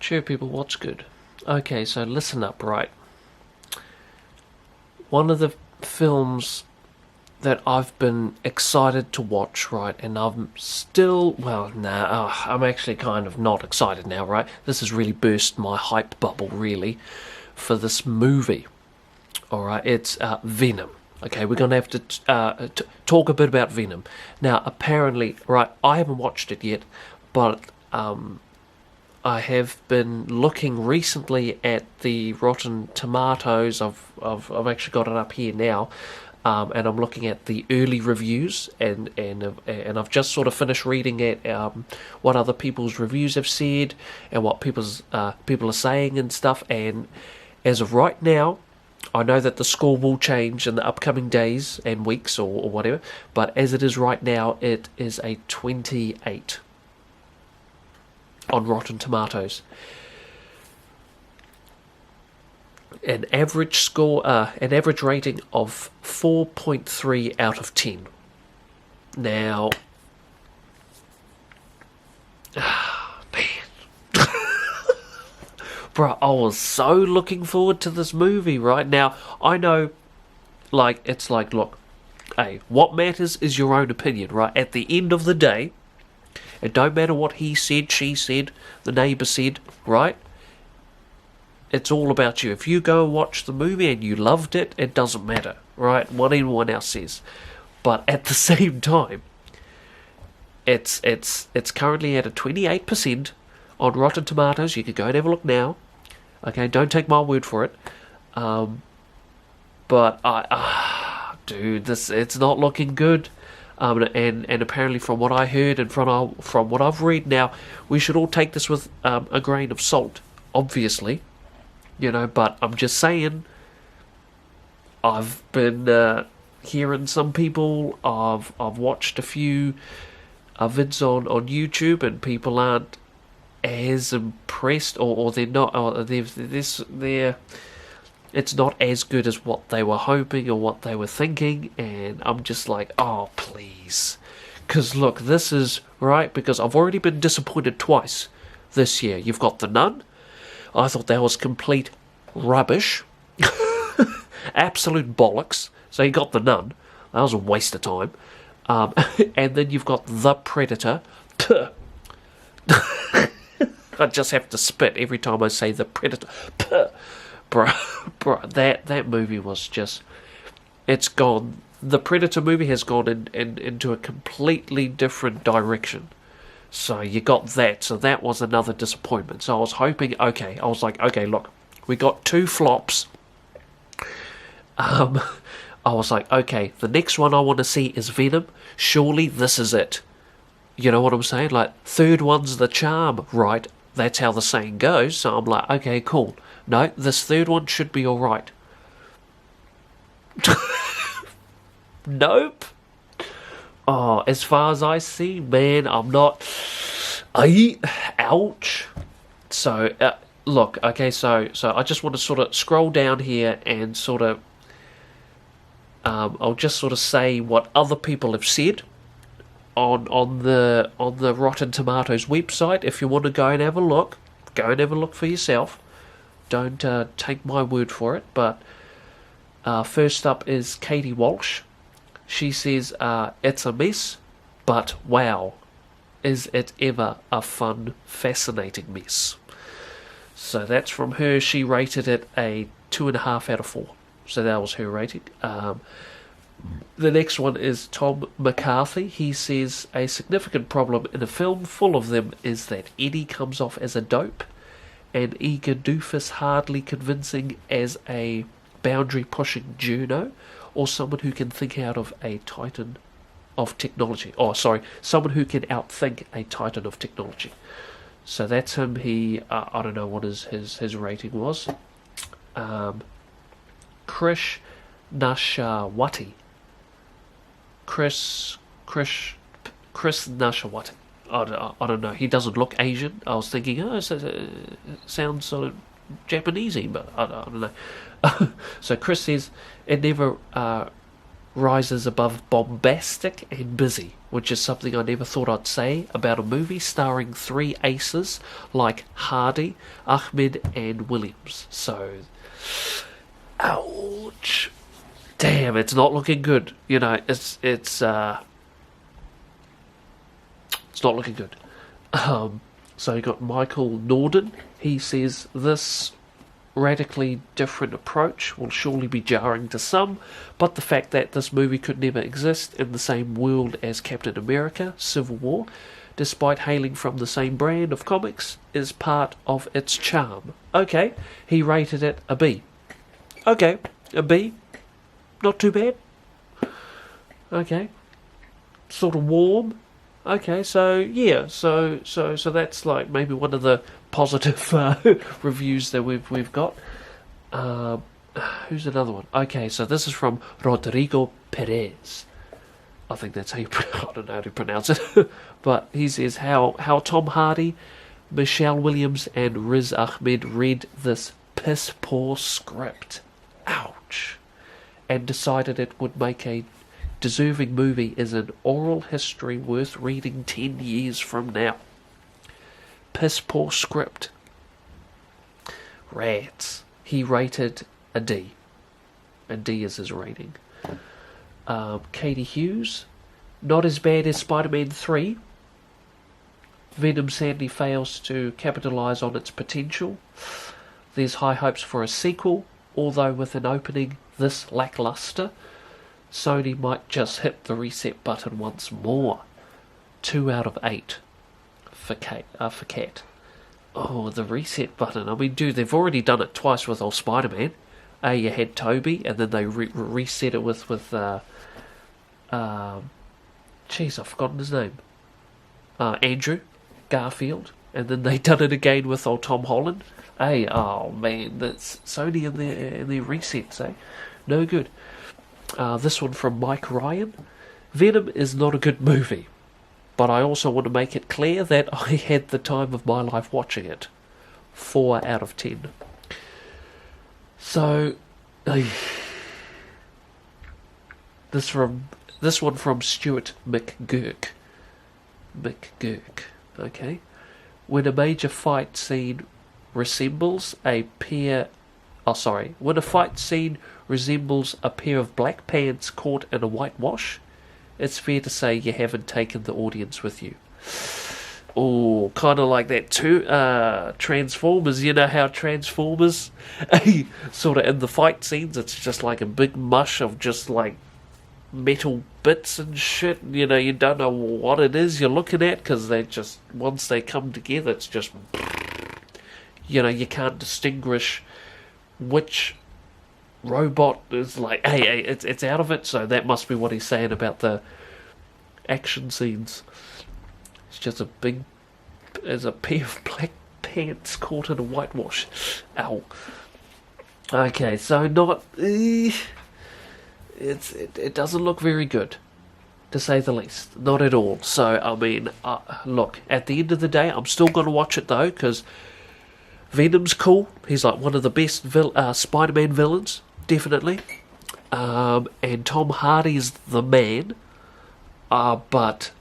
Sure, people, what's good? Okay, so listen up, right? One of the films that I've been excited to watch, right, and I'm still, well, I'm actually kind of not excited now, right? This has really burst my hype bubble, really, for this movie. Alright, it's Venom. Okay, we're going to have to talk a bit about Venom. Now, apparently, right, I haven't watched it yet, but I have been looking recently at the Rotten Tomatoes. I've actually got it up here now, and I'm looking at the early reviews, and I've just sort of finished reading it, what other people's reviews have said, and what people are saying and stuff. And as of right now, I know that the score will change in the upcoming days and weeks or whatever, but as it is right now, it is a 28 on Rotten Tomatoes. An average rating of 4.3 out of 10. Now, man, bro, I was so looking forward to this movie. Right now, I know, it's like, look, hey, what matters is your own opinion, right? At the end of the day, it don't matter what he said, she said, the neighbour said, right? It's all about you. If you go and watch the movie and you loved it, it doesn't matter, right? What anyone else says. But at the same time, it's currently at a 28% on Rotten Tomatoes. You can go and have a look now. Okay, don't take my word for it. But dude, it's not looking good. And apparently, from what I heard and from what I've read now, we should all take this with a grain of salt, obviously, But I'm just saying, I've been hearing some people. I've watched a few vids on YouTube, and people aren't as impressed, or they're not, or they're. It's not as good as what they were hoping or what they were thinking, and I'm just like, oh, please. Because, look, this is, right, because I've already been disappointed twice this year. You've got The Nun. I thought that was complete rubbish. Absolute bollocks. So you got The Nun. That was a waste of time. And then you've got The Predator. I just have to spit every time I say The Predator. Bro, that movie was just... It's gone... The Predator movie has gone into a completely different direction. So you got that. So that was another disappointment. So I was hoping... Okay, I was like, okay, look. We got two flops. I was like, okay, the next one I want to see is Venom. Surely this is it. You know what I'm saying? Like, third one's the charm, right? That's how the saying goes. So I'm like, okay, cool. No, this third one should be alright. Nope. Oh, as far as I see, man, I'm not... Ouch. So, look, okay, so I just want to sort of scroll down here and sort of... I'll just sort of say what other people have said on the Rotten Tomatoes website. If you want to go and have a look, go and have a look for yourself. Don't take my word for it. But first up is Katie Walsh. She says, it's a mess, but wow, is it ever a fun, fascinating mess. So that's from her. She rated it a 2.5 out of 4. So that was her rating. The next one is Tom McCarthy. He says, a significant problem in a film full of them is that Eddie comes off as a dope, and eager doofus hardly convincing as a boundary-pushing journo, or someone who can think out of a titan of technology. Oh, sorry, someone who can outthink a titan of technology. So that's him. He, I don't know what his rating was. Krish Nashawati. Chris Nashawati. I don't know. He doesn't look Asian. I was thinking, it sounds sort of Japanesey, but I don't know. So Chris says, it never rises above bombastic and busy, which is something I never thought I'd say about a movie starring three aces like Hardy, Ahmed, and Williams. So, ouch. Damn, it's not looking good. You know, it's not looking good. So you got Michael Norden. He says this radically different approach will surely be jarring to some, but the fact that this movie could never exist in the same world as Captain America: Civil War, despite hailing from the same brand of comics, is part of its charm. Okay, he rated it a B. Okay, a B. Not too bad. Okay. Sort of warm. Okay, so yeah, so that's like maybe one of the positive reviews that we've got. Who's another one? Okay, so this is from Rodrigo Perez. I think that's how I don't know how to pronounce it, but he says how Tom Hardy, Michelle Williams, and Riz Ahmed read this piss poor script. Ouch. And decided it would make a deserving movie is an oral history worth reading 10 years from now. Piss poor script. Rats. He rated a D. A D is his rating. Katie Hughes. Not as bad as Spider-Man 3. Venom sadly fails to capitalise on its potential. There's high hopes for a sequel, although with an opening this lackluster, Sony might just hit the reset button once more. 2 out of 8 for Cat. Oh, the reset button. I mean, dude, they've already done it twice with old Spider-Man. You had Toby, and then they reset it with jeez, I've forgotten his name. Andrew Garfield, and then they done it again with old Tom Holland. Hey, oh man, that's Sony in their resets, eh? No good. This one from Mike Ryan. Venom is not a good movie, but I also want to make it clear that I had the time of my life watching it. 4 out of 10. So, this one from Stuart McGurk. Okay. When a major fight scene resembles a pair of black pants caught in a whitewash, it's fair to say you haven't taken the audience with you. Oh, kind of like that too. Transformers, you know how Transformers, sort of in the fight scenes, it's just like a big mush of just like metal bits and shit. You know, you don't know what it is you're looking at because they just, once they come together, it's just, you know, you can't distinguish which robot is like, hey, it's out of it. So that must be what he's saying about the action scenes. It's just there's a pair of black pants caught in a whitewash. Ow. Okay, so not, it doesn't look very good, to say the least. Not at all. So, I mean, look, at the end of the day, I'm still going to watch it though, because Venom's cool. He's like one of the best Spider-Man villains, definitely. And Tom Hardy's the man. But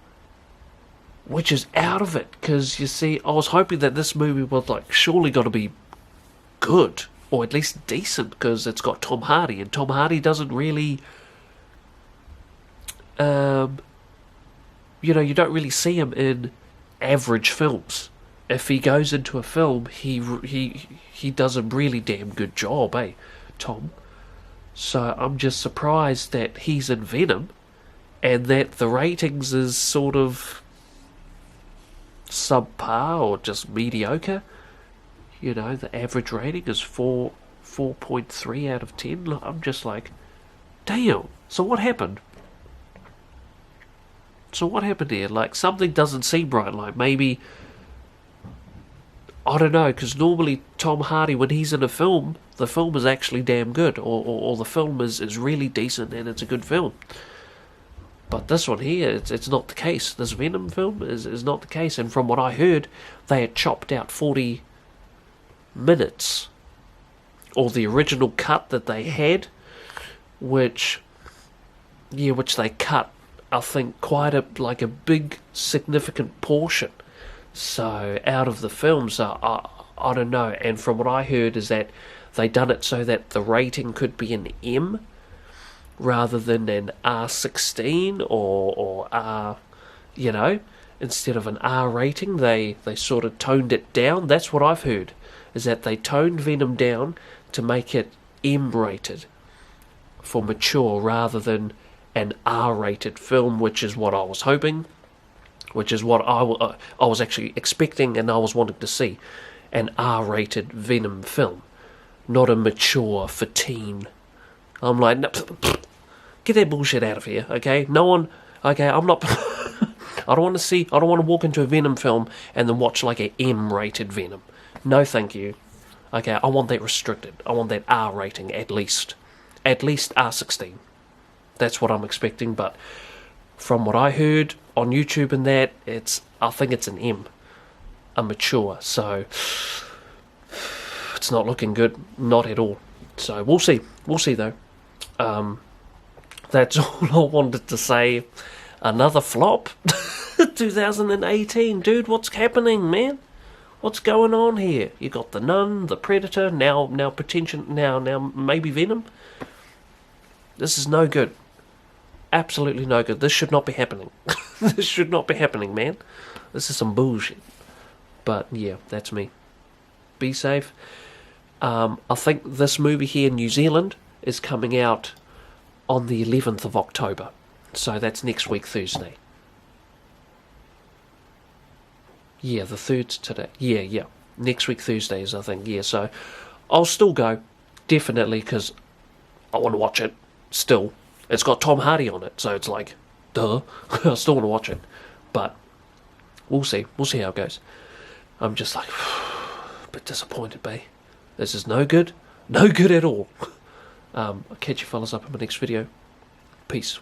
which is out of it, because you see, I was hoping that this movie was like surely got to be good, or at least decent, because it's got Tom Hardy, and Tom Hardy doesn't really, you know, you don't really see him in average films. If he goes into a film, he does a really damn good job, Tom? So I'm just surprised that he's in Venom, and that the ratings is sort of subpar or just mediocre. You know, the average rating is 4.3 out of 10. Look, I'm just like, damn. So what happened? Here? Like, something doesn't seem right. Like, maybe, I don't know, because normally Tom Hardy, when he's in a film, the film is actually damn good, or the film is really decent and it's a good film. But this one here, it's not the case. This Venom film is not the case. And from what I heard, they had chopped out 40 minutes, or the original cut that they had, which Yeah, which they cut, I think, quite a big, significant portion. So out of the film, so I don't know. And from what I heard is that they done it so that the rating could be an M rather than an R16 or R, instead of an R rating, they sort of toned it down. That's what I've heard, is that they toned Venom down to make it M rated for mature rather than an R rated film, which is what I was hoping, which is what I was actually expecting and I was wanting to see, an R rated Venom film, not a mature for teen. I'm like, no, get that bullshit out of here, okay? No one, okay, I'm not, I don't want to walk into a Venom film and then watch like a M-rated Venom. No, thank you. Okay, I want that restricted. I want that R rating at least. At least R16. That's what I'm expecting, but from what I heard on YouTube and that, I think it's an M. A mature, so it's not looking good. Not at all. So we'll see. We'll see though. That's all I wanted to say. Another flop. 2018, dude, what's happening, man? What's going on here? You got the Nun, the Predator, now maybe Venom. This is no good. Absolutely no good. This should not be happening. This should not be happening, man. This is some bullshit. But yeah, that's me. Be safe. I think this movie here in New Zealand is coming out on the 11th of October. So that's next week, Thursday. Yeah, the 3rd today. Yeah. Next week, Thursdays, I think. Yeah, so I'll still go. Definitely, because I want to watch it. Still. It's got Tom Hardy on it, so it's like, duh. I still want to watch it. But we'll see. We'll see how it goes. I'm just like, a bit disappointed, bae. This is no good. No good at all. I'll catch you fellas up in my next video. Peace.